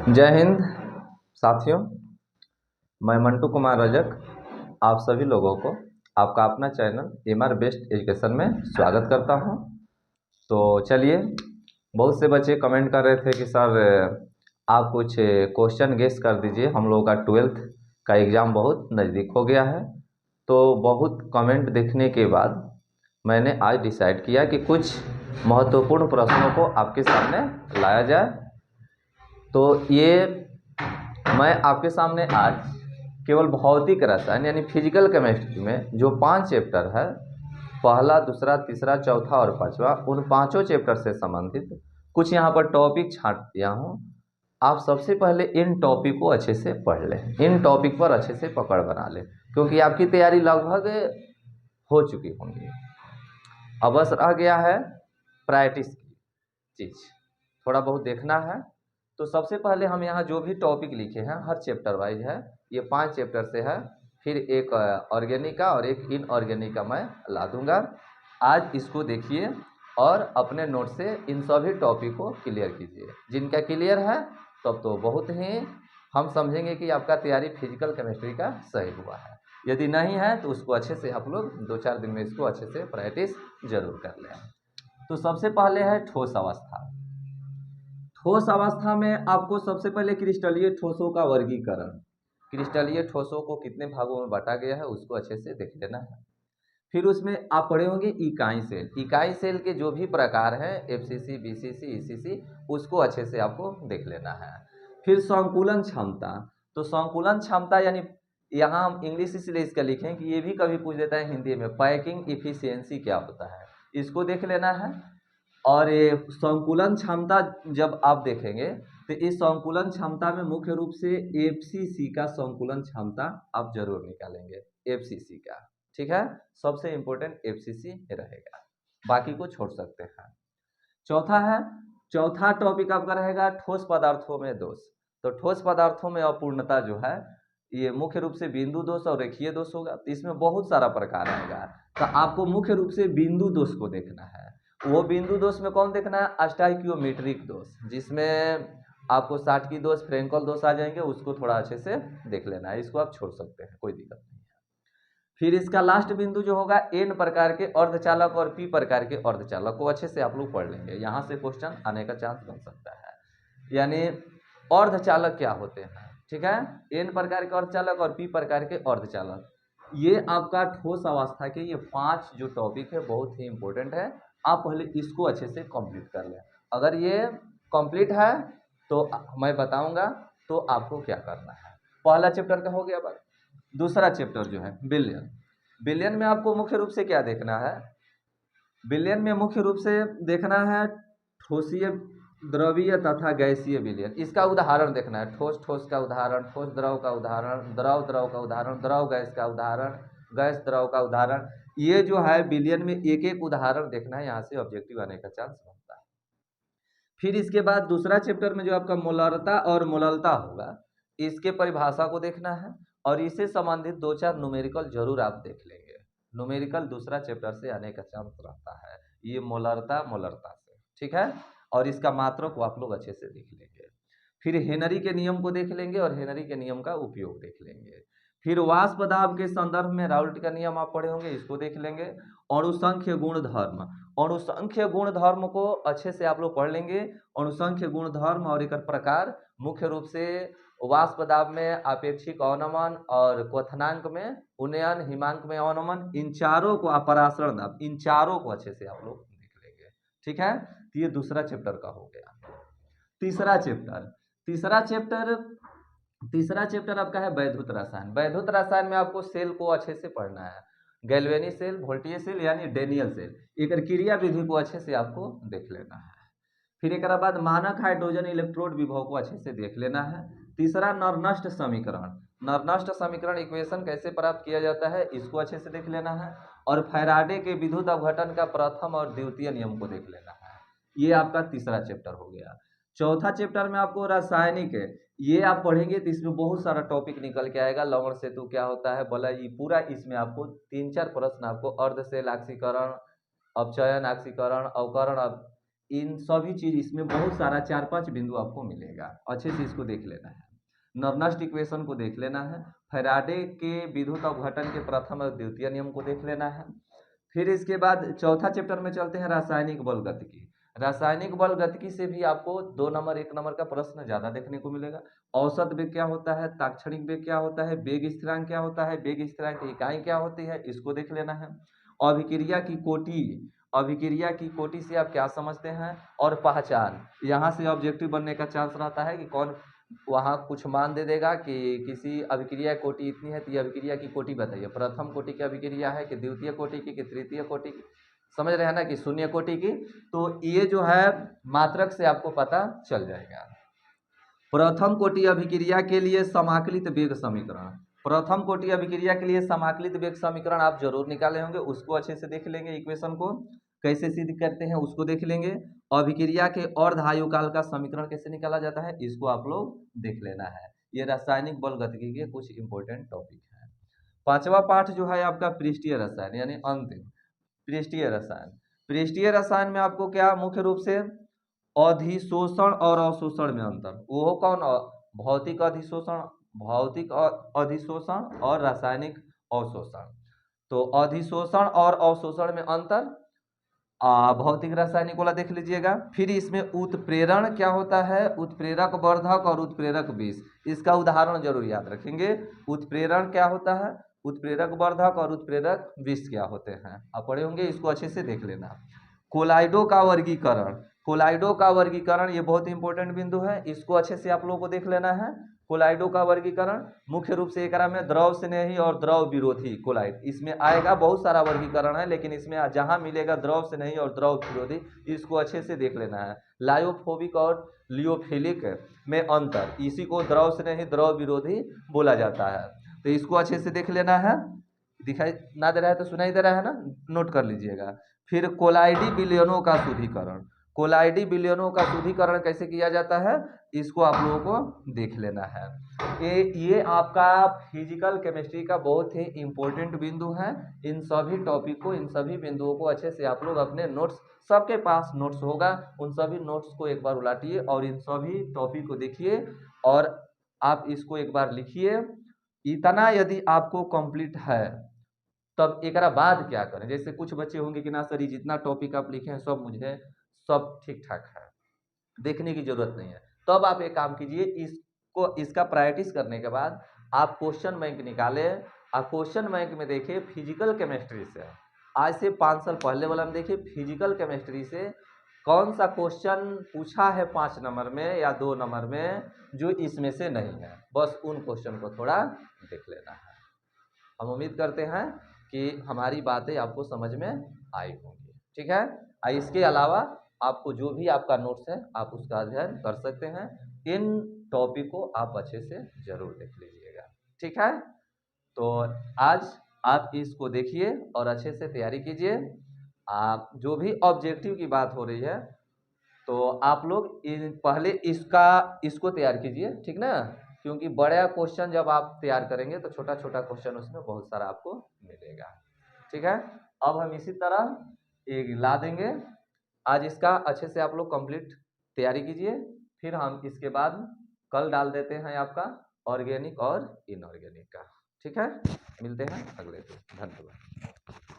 जय हिंद साथियों, मैं मंटू कुमार रजक आप सभी लोगों को आपका अपना चैनल एमआर बेस्ट एजुकेशन में स्वागत करता हूं। तो चलिए, बहुत से बच्चे कमेंट कर रहे थे कि सर आप कुछ क्वेश्चन गेस कर दीजिए, हम लोगों का 12th का एग्ज़ाम बहुत नज़दीक हो गया है। तो बहुत कमेंट देखने के बाद मैंने आज डिसाइड किया कि कुछ महत्वपूर्ण प्रश्नों को आपके सामने लाया जाए। तो ये मैं आपके सामने आज केवल भौतिक रसायन यानी फिजिकल केमिस्ट्री में जो 5 चैप्टर है, पहला, दूसरा, तीसरा, चौथा और पांचवा, उन पांचों चैप्टर से संबंधित कुछ यहाँ पर टॉपिक छांट दिया हूँ। आप सबसे पहले इन टॉपिक को अच्छे से पढ़ लें, इन टॉपिक पर अच्छे से पकड़ बना लें, क्योंकि आपकी तैयारी लगभग हो चुकी होंगी। अब बस रह गया है प्रैक्टिस की चीज़, थोड़ा बहुत देखना है। तो सबसे पहले हम यहाँ जो भी टॉपिक लिखे हैं हर चैप्टर वाइज है, ये 5 चैप्टर से है, फिर एक ऑर्गेनिक का और एक इनऑर्गेनिक का मैं ला दूंगा। आज इसको देखिए और अपने नोट से इन सभी टॉपिक को क्लियर कीजिए। जिनका क्लियर है तब तो बहुत ही हम समझेंगे कि आपका तैयारी फिजिकल केमिस्ट्री का सही हुआ है। यदि नहीं है तो उसको अच्छे से आप लोग 2-4 दिन में इसको अच्छे से प्रैक्टिस जरूर कर लें। तो सबसे पहले है ठोस अवस्था। ठोस अवस्था में आपको सबसे पहले क्रिस्टलीय ठोसों का वर्गीकरण, क्रिस्टलीय ठोसों को कितने भागों में बांटा गया है उसको अच्छे से देख लेना है। फिर उसमें आप पढ़े होंगे इकाई सेल, इकाई सेल के जो भी प्रकार हैं एफसीसी, बीसीसी, ईसीसी, उसको अच्छे से आपको देख लेना है। फिर संकुलन क्षमता, तो संकुलन क्षमता यानी यहाँ हम इंग्लिश इसलिए इसका लिखें कि ये भी कभी पूछ देता है हिंदी में, पैकिंग इफिशियंसी क्या होता है, इसको देख लेना है। और ये संकुलन क्षमता जब आप देखेंगे तो इस संकुलन क्षमता में मुख्य रूप से एफसीसी का संकुलन क्षमता आप जरूर निकालेंगे, एफसीसी का, ठीक है। सबसे इंपॉर्टेंट एफसीसी रहेगा, बाकी को छोड़ सकते हैं। चौथा टॉपिक आपका रहेगा ठोस पदार्थों में दोष। तो ठोस पदार्थों में अपूर्णता जो है ये मुख्य रूप से बिंदु दोष और रेखीय दोष होगा। तो इसमें बहुत सारा प्रकार आएगा, तो आपको मुख्य रूप से बिंदु दोष को देखना है। वो बिंदु दोष में कौन देखना है, अस्टाइकियोमेट्रिक दोष, जिसमें आपको साटकी दोष, फ्रेंकल दोष आ जाएंगे, उसको थोड़ा अच्छे से देख लेना है, इसको आप छोड़ सकते हैं, कोई दिक्कत नहीं है। फिर इसका लास्ट बिंदु जो होगा एन प्रकार के अर्धचालक और पी प्रकार के अर्धचालक को अच्छे से आप लोग पढ़ लेंगे, यहाँ से क्वेश्चन आने का चांस बन सकता है। यानी अर्धचालक क्या होते हैं, ठीक है, एन प्रकार के अर्धचालक और पी प्रकार के अर्धचालक, ये आपका ठोस अवस्था के ये 5 जो टॉपिक है बहुत ही इंपॉर्टेंट है। आप पहले इसको अच्छे से कंप्लीट कर लें। अगर ये कंप्लीट है तो मैं बताऊंगा तो आपको क्या करना है। पहला चैप्टर का हो गया बात। दूसरा चैप्टर जो है बिलियन, बिलियन में आपको मुख्य रूप से क्या देखना है, बिलियन में मुख्य रूप से देखना है ठोसीय, द्रवीय तथा गैसीय विलयन। इसका उदाहरण देखना है, ठोस ठोस का उदाहरण, ठोस द्रव का उदाहरण, द्रव द्रव का उदाहरण, द्रव गैस का उदाहरण, गैस द्रव का उदाहरण। ये जो है विलयन में एक एक उदाहरण देखना है, यहाँ से ऑब्जेक्टिव आने का चांस बनता है। फिर इसके बाद दूसरा चैप्टर में जो आपका मोलरता और मोललता होगा, इसके परिभाषा को देखना है और इससे संबंधित 2-4 न्यूमेरिकल जरूर आप देख लेंगे। न्यूमेरिकल दूसरा चैप्टर से आने का चांस रहता है, ये मोलरता से, ठीक है। और इसका मात्रा को आप लोग अच्छे से देख लेंगे। फिर हेनरी के नियम को देख लेंगे और हेनरी के नियम का उपयोग देख लेंगे। फिर वाष्प दाब के संदर्भ में राउल्ट का नियम आप पढ़े होंगे, इसको देख लेंगे। अणुसंख्य गुणधर्म, अणुसंख्य गुणधर्म को अच्छे से आप लोग पढ़ लेंगे। अणुसंख्य गुणधर्म और एक प्रकार मुख्य रूप से वाष्प दाब में आपेक्षिक अवनमन और क्वथनांक में उन्नयन, हिमांक में अवनमन, इन चारों को अपरासरण दाब, इन चारों को अच्छे से आप लोग देख लेंगे, ठीक है। तो ये दूसरा चैप्टर का हो गया। तीसरा चैप्टर आपका है वैद्युत रसायन। वैद्युत रसायन में आपको सेल को अच्छे से पढ़ना है, गैल्वेनी सेल, वोल्टीय सेल यानी डेनियल सेल, एक क्रिया विधि को अच्छे से आपको देख लेना है। फिर एक बाद मानक हाइड्रोजन इलेक्ट्रोड विभव को अच्छे से देख लेना है। तीसरा नरनष्ट समीकरण, नरनष्ट समीकरण इक्वेशन कैसे प्राप्त किया जाता है इसको अच्छे से देख लेना है। और फैराडे के विद्युत अपघटन का प्रथम और द्वितीय नियम को देख लेना है। ये आपका तीसरा चैप्टर हो गया। चौथा चैप्टर में आपको रासायनिक है, ये आप पढ़ेंगे तो इसमें बहुत सारा टॉपिक निकल के आएगा। लवण सेतु क्या होता है बोला, ये पूरा इसमें आपको 3-4 प्रश्न आपको अर्ध सेल ऑक्सीकरण, अपचयन ऑक्सीकरण, अवकरण इन सभी चीज इसमें बहुत सारा 4-5 बिंदु आपको मिलेगा, अच्छे से इसको देख लेना है। नर्नस्ट इक्वेशन को देख लेना है, फैराडे के विद्युत अपघटन के प्रथम और द्वितीय नियम को देख लेना है। फिर इसके बाद चौथा चैप्टर में चलते हैं रासायनिक बल गतिकी। रासायनिक बल गतिकी से भी आपको 2 नंबर 1 नंबर का प्रश्न ज्यादा देखने को मिलेगा। औसत वेग क्या होता है, ताक्षणिक वेग क्या होता है, वेग स्थिरांक क्या होता है, वेग स्थिरांक की इकाई क्या होती है, इसको देख लेना है। अभिक्रिया की कोटि, अभिक्रिया की कोटि से आप क्या समझते हैं, और पहचान, यहाँ से ऑब्जेक्टिव बनने का चांस रहता है कि कौन वहाँ कुछ मान दे देगा कि किसी अभिक्रिया कोटि इतनी है तो ये अभिक्रिया की कोटि बताइए, प्रथम कोटि की अभिक्रिया है कि द्वितीय कोटि की, कि तृतीय कोटि की, समझ रहे हैं ना, कि शून्य कोटि की। तो ये जो है मात्रक से आपको पता चल जाएगा। प्रथम कोटि अभिक्रिया के लिए समाकलित वेग समीकरण, प्रथम कोटि अभिक्रिया के लिए समाकलित वेग समीकरण आप जरूर निकाले होंगे, उसको अच्छे से देख लेंगे। इक्वेशन को कैसे सिद्ध करते हैं उसको देख लेंगे। अभिक्रिया के अर्ध आयुकाल का समीकरण कैसे निकाला जाता है इसको आप लोग देख लेना है। ये रासायनिक बल गतिकी के कुछ इंपॉर्टेंट टॉपिक हैं। पांचवा पाठ जो है आपका पृष्ठीय रसायन, यानी अंतिम पृष्ठीय रसायन। पृष्ठीय रसायन में आपको क्या मुख्य रूप से अधिशोषण और अवशोषण में अंतर, वो कौन, भौतिक अधिशोषण, भौतिक अधिशोषण और रासायनिक अवशोषण। तो अधिशोषण और अवशोषण में अंतर भौतिक रासायनिक वाला देख लीजिएगा। फिर इसमें उत्प्रेरण क्या होता है, उत्प्रेरक वर्धक और उत्प्रेरक विष, इसका उदाहरण जरूर याद रखेंगे। उत्प्रेरण क्या होता है, उत्प्रेरक वर्धक और उत्प्रेरक विष क्या होते हैं, आप पढ़े होंगे, इसको अच्छे से देख लेना। कोलाइडो का वर्गीकरण, कोलाइडो का वर्गीकरण ये बहुत इंपॉर्टेंट बिंदु है, इसको अच्छे से आप लोगों को देख लेना है। कोलाइडो का वर्गीकरण मुख्य रूप से एक में द्रव स्नेही और द्रव विरोधी कोलाइड, इसमें आएगा, बहुत सारा वर्गीकरण है लेकिन इसमें जहां मिलेगा द्रव स्नेही और द्रव विरोधी, इसको अच्छे से देख लेना है। लायोफोबिक और लियोफिलिक में अंतर, इसी को द्रव स्नेही द्रव विरोधी बोला जाता है, तो इसको अच्छे से देख लेना है। दिखाई ना दे रहा है तो सुनाई दे रहा है ना, नोट कर लीजिएगा। फिर कोलाइडी विलयनों का शुद्धिकरण, कोलाइडी विलयनों का शुद्धिकरण कैसे किया जाता है इसको आप लोगों को देख लेना है। ये आपका फिजिकल केमिस्ट्री का बहुत ही इंपॉर्टेंट बिंदु है। इन सभी टॉपिक को, इन सभी बिंदुओं को अच्छे से आप लोग अपने नोट्स, सबके पास नोट्स होगा, उन सभी नोट्स को एक बार उलाटिए और इन सभी टॉपिक को देखिए और आप इसको एक बार लिखिए। इतना यदि आपको कंप्लीट है तब एक बाद क्या करें, जैसे कुछ बच्चे होंगे कि ना सर ये जितना टॉपिक आप लिखे हैं सब मुझे सब ठीक ठाक है, देखने की जरूरत नहीं है, तब आप एक काम कीजिए, इसको इसका प्रैक्टिस करने के बाद आप क्वेश्चन बैंक निकाले और क्वेश्चन बैंक में देखिए फिजिकल केमिस्ट्री से, आज से 5 साल पहले वाला में देखिए फिजिकल केमिस्ट्री से कौन सा क्वेश्चन पूछा है 5 नंबर में या 2 नंबर में जो इसमें से नहीं है, बस उन क्वेश्चन को थोड़ा देख लेना है। हम उम्मीद करते हैं कि हमारी बातें आपको समझ में आई होंगी, ठीक है। इसके अलावा आपको जो भी आपका नोट्स है आप उसका अध्ययन कर सकते हैं, इन टॉपिक को आप अच्छे से जरूर देख लीजिएगा, ठीक है। तो आज आप इसको देखिए और अच्छे से तैयारी कीजिए। आप जो भी ऑब्जेक्टिव की बात हो रही है तो आप लोग पहले इसको तैयार कीजिए, ठीक ना, क्योंकि बड़ा क्वेश्चन जब आप तैयार करेंगे तो छोटा छोटा क्वेश्चन उसमें बहुत सारा आपको मिलेगा, ठीक है। अब हम इसी तरह एक ला देंगे, आज इसका अच्छे से आप लोग कंप्लीट तैयारी कीजिए, फिर हम इसके बाद कल डाल देते हैं आपका ऑर्गेनिक और इनऑर्गेनिक का, ठीक है। मिलते हैं अगले दिन, धन्यवाद।